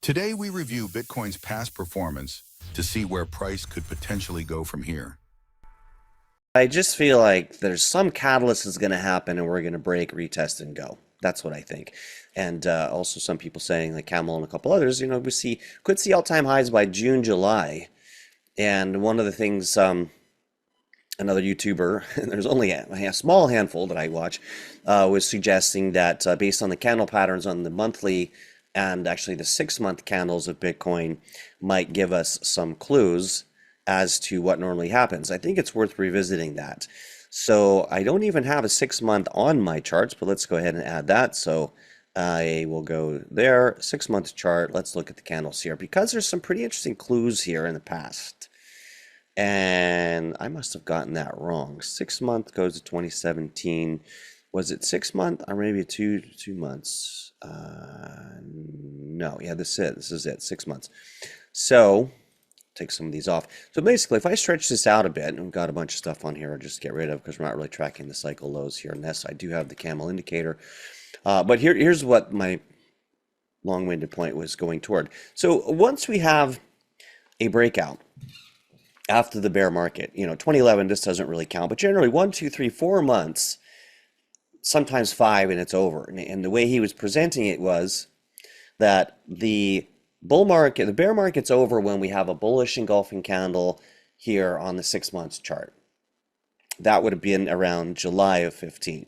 Today, we review Bitcoin's past performance to see where price could potentially go from here. I just feel like there's some catalyst that's going to happen and we're going to break, retest, and go. That's what I think. And also some people saying, like Camel and a couple others, could see all-time highs by June, July. And one of the things, another YouTuber, and there's only a small handful that I watch, was suggesting that based on the candle patterns on the monthly and actually the 6-month candles of Bitcoin might give us some clues as to what normally happens. I think it's worth revisiting that. So I don't even have a 6-month on my charts, but let's go ahead and add that. So I will go there, 6-month chart. Let's look at the candles here because there's some pretty interesting clues here in the past. And I must have gotten that wrong. 6-month goes to 2017. Was it 6-month or maybe two months? No, yeah, this is it, 6 months. So take some of these off. So basically, if I stretch this out a bit, and we've got a bunch of stuff on here I'll just get rid of because we're not really tracking the cycle lows here. And yes, I do have the camel indicator. But here's what my long-winded point was going toward. So once we have a breakout after the bear market, 2011, this doesn't really count, but generally 1, 2, 3, 4 months, sometimes 5, and it's over. And the way he was presenting it was that the bear market's over when we have a bullish engulfing candle here on the 6 months chart. That would have been around July of 15.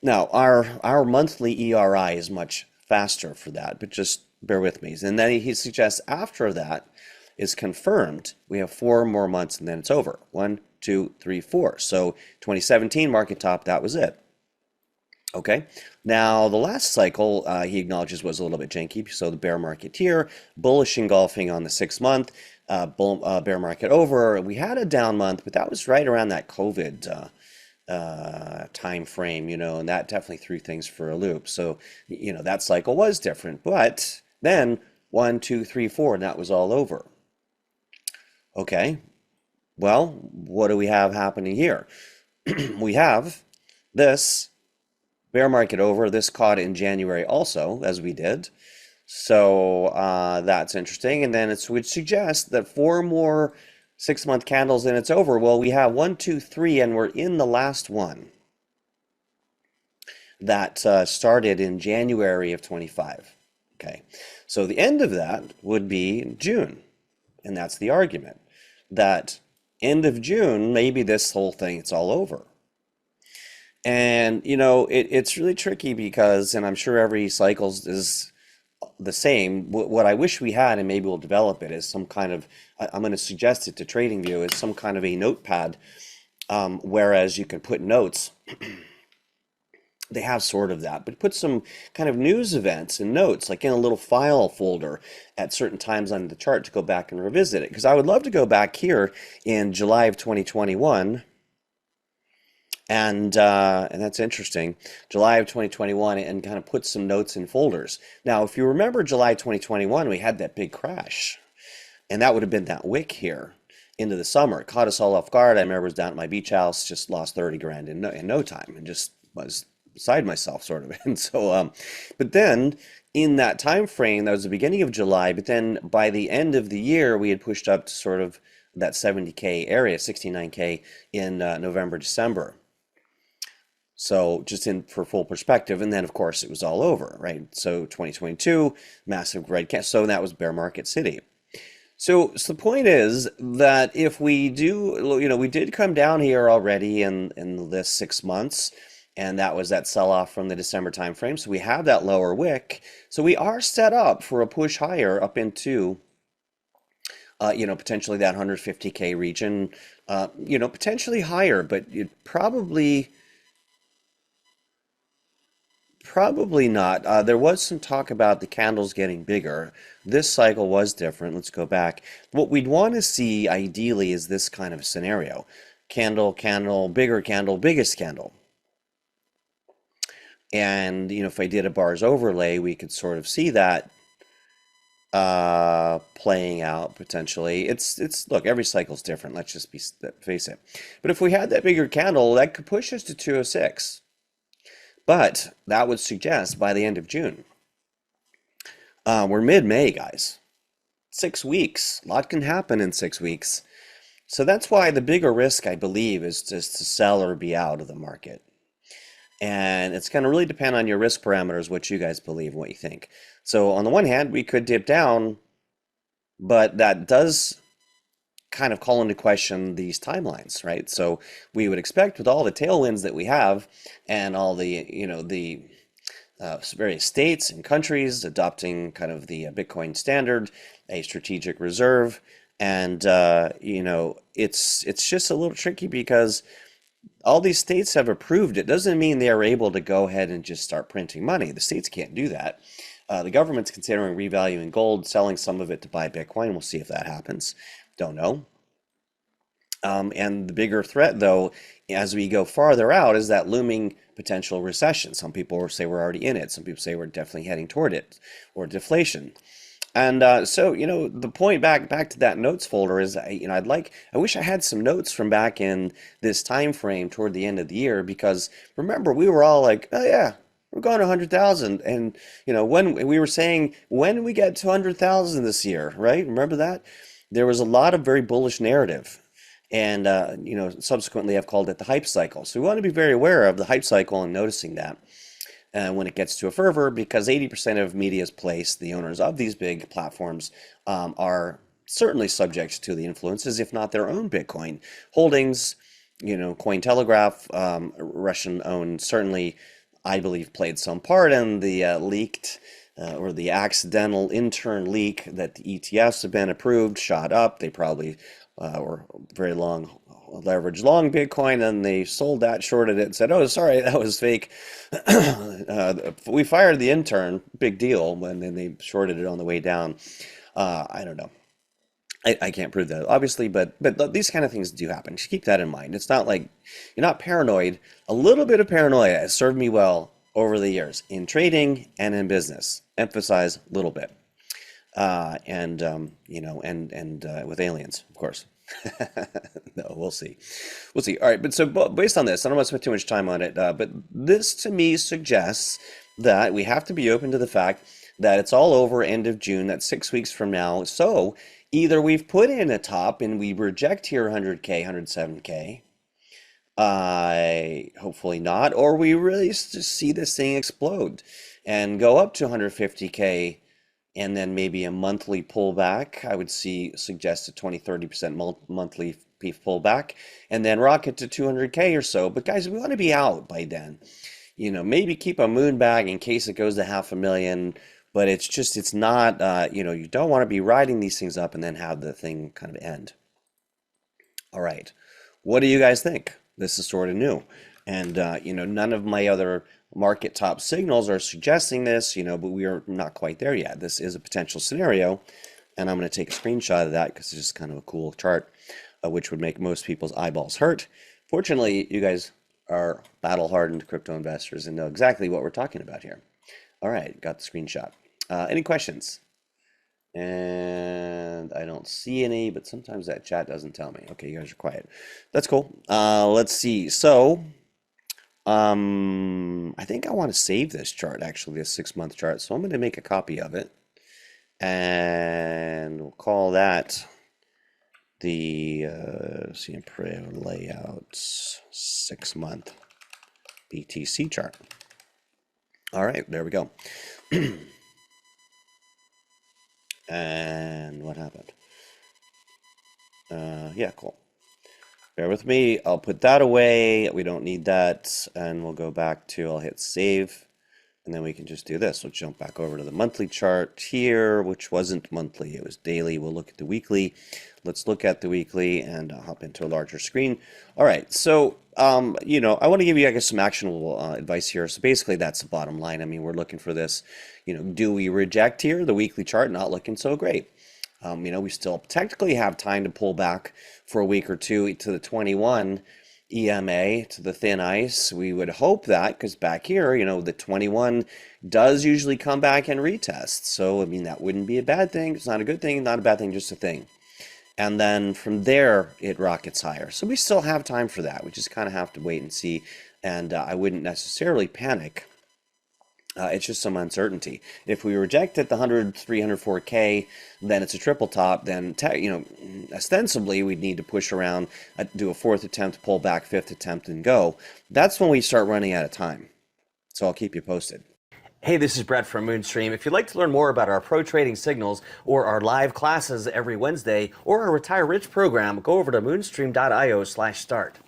Now, our monthly ERI is much faster for that, but just bear with me. And then he suggests after that is confirmed, we have 4 more months and then it's over. 1, 2, 3, 4. So 2017 market top, that was it. Okay, now the last cycle he acknowledges was a little bit janky. So the bear market here, bullish engulfing on the 6-month, bear market over. We had a down month, but that was right around that COVID time frame, and that definitely threw things for a loop. So, that cycle was different. But then 1, 2, 3, 4, and that was all over. Okay, well, what do we have happening here? We have this bear market over. This caught in January also, as we did. So that's interesting. And then it would suggest that 4 more 6-month candles and it's over. Well, we have 1, 2, 3, and we're in the last one that started in January of 25. Okay, so the end of that would be June. And that's the argument that end of June, maybe this whole thing, it's all over. And, it's really tricky because, and I'm sure every cycle is the same. What I wish we had, and maybe we'll develop it, is some kind of, I'm going to suggest it to TradingView, is some kind of a notepad, whereas you can put notes. They have sort of that, but put some kind of news events and notes, like in a little file folder at certain times on the chart to go back and revisit it. Because I would love to go back here in July of 2021. And that's interesting, July of 2021, and kind of put some notes in folders. Now, if you remember July 2021, we had that big crash, and that would have been that wick here into the summer. It caught us all off guard. I remember I was down at my beach house, just lost 30 grand in no time, and just was beside myself, sort of. And so, but then in that time frame, that was the beginning of July, but then by the end of the year, we had pushed up to sort of that 70K area, 69K in November, December. So just for full perspective, and then of course it was all over, right? So 2022, massive red candle. So that was bear market city. So the point is that if we do, we did come down here already in this 6 months, and that was that sell-off from the December timeframe. So we have that lower wick. So we are set up for a push higher up into, potentially that 150K region, potentially higher, but it probably not. There was some talk about the candles getting bigger. This cycle was different. Let's go back. What we'd want to see ideally is this kind of scenario. Candle, candle, bigger candle, biggest candle. And, if I did a bars overlay, we could sort of see that playing out potentially. Look, every cycle's different. Let's just face it. But if we had that bigger candle, that could push us to 206. But that would suggest by the end of June, We're mid-May, guys. 6 weeks. A lot can happen in 6 weeks. So that's why the bigger risk, I believe, is just to sell or be out of the market. And it's going to really depend on your risk parameters, what you guys believe and what you think. So on the one hand, we could dip down, but that does kind of call into question these timelines, right? So we would expect with all the tailwinds that we have and all the, various states and countries adopting kind of the Bitcoin standard, a strategic reserve, and it's just a little tricky because all these states have approved it. Doesn't mean they are able to go ahead and just start printing money. The states can't do that. The government's considering revaluing gold, selling some of it to buy Bitcoin. We'll see if that happens. Don't know. And the bigger threat, though, as we go farther out, is that looming potential recession. Some people say we're already in it. Some people say we're definitely heading toward it, or deflation. And the point back to that notes folder is, I wish I had some notes from back in this time frame toward the end of the year, because remember, we were all like, oh yeah, we're going to 100,000. And, when we were saying, when we get to 100,000 this year, right? Remember that? There was a lot of very bullish narrative. And, subsequently I've called it the hype cycle. So we want to be very aware of the hype cycle and noticing that when it gets to a fervor, because 80% of media's place, the owners of these big platforms, are certainly subject to the influences, if not their own Bitcoin holdings. Cointelegraph, Russian-owned, certainly, I believe, played some part in the leaked or the accidental intern leak that the ETFs have been approved, shot up. They probably were very long, leveraged long Bitcoin, and they sold that, shorted it, and said, "Oh, sorry, that was fake." We fired the intern, big deal, when then they shorted it on the way down. I don't know. I can't prove that, obviously, but these kind of things do happen. Just keep that in mind. It's not like you're not paranoid. A little bit of paranoia has served me well over the years in trading and in business. Emphasize a little bit. And with aliens, of course. No, we'll see. We'll see. All right, but so based on this, I don't want to spend too much time on it, but this to me suggests that we have to be open to the fact that it's all over end of June, that's 6 weeks from now. So either we've put in a top and we reject here 100K, 107K, hopefully not, or we really just see this thing explode and go up to 150K, and then maybe a monthly pullback. I would suggest a 20-30% monthly pullback, and then rocket to 200K or so. But guys, we want to be out by then. Maybe keep a moon bag in case it goes to 500,000, but it's not, you don't want to be riding these things up and then have the thing kind of end. All right. What do you guys think? This is sort of new. And, none of my other market top signals are suggesting this, but we are not quite there yet. This is a potential scenario, and I'm going to take a screenshot of that because it's just kind of a cool chart, which would make most people's eyeballs hurt. Fortunately, you guys are battle-hardened crypto investors and know exactly what we're talking about here. All right, got the screenshot. Any questions? And I don't see any, but sometimes that chat doesn't tell me. Okay, you guys are quiet. That's cool. Let's see. So I think I want to save this chart, actually, this 6-month chart. So I'm going to make a copy of it, and we'll call that the Siempre Layout 6-month BTC chart. All right, there we go. And what happened? Yeah, cool. Bear with me. I'll put that away. We don't need that. And we'll go back to, I'll hit save. And then we can just do this. We'll jump back over to the monthly chart here, which wasn't monthly. It was daily. We'll look at the weekly. Let's look at the weekly and hop into a larger screen. All right. So, I want to give you, I guess, some actionable advice here. So basically, that's the bottom line. I mean, we're looking for this. Do we reject here? The weekly chart not looking so great. We still technically have time to pull back for a week or two to the 21 EMA, to the thin ice. We would hope that, because back here, the 21 does usually come back and retest. So, I mean, that wouldn't be a bad thing. It's not a good thing, not a bad thing, just a thing. And then from there, it rockets higher. So we still have time for that. We just kind of have to wait and see. And I wouldn't necessarily panic It's just some uncertainty. If we reject at the 100, 300, 4K, then it's a triple top. Then, ostensibly, we'd need to push around, do a fourth attempt, pull back, fifth attempt, and go. That's when we start running out of time. So I'll keep you posted. Hey, this is Brett from Moonstream. If you'd like to learn more about our pro trading signals or our live classes every Wednesday or our Retire Rich program, go over to moonstream.io/start.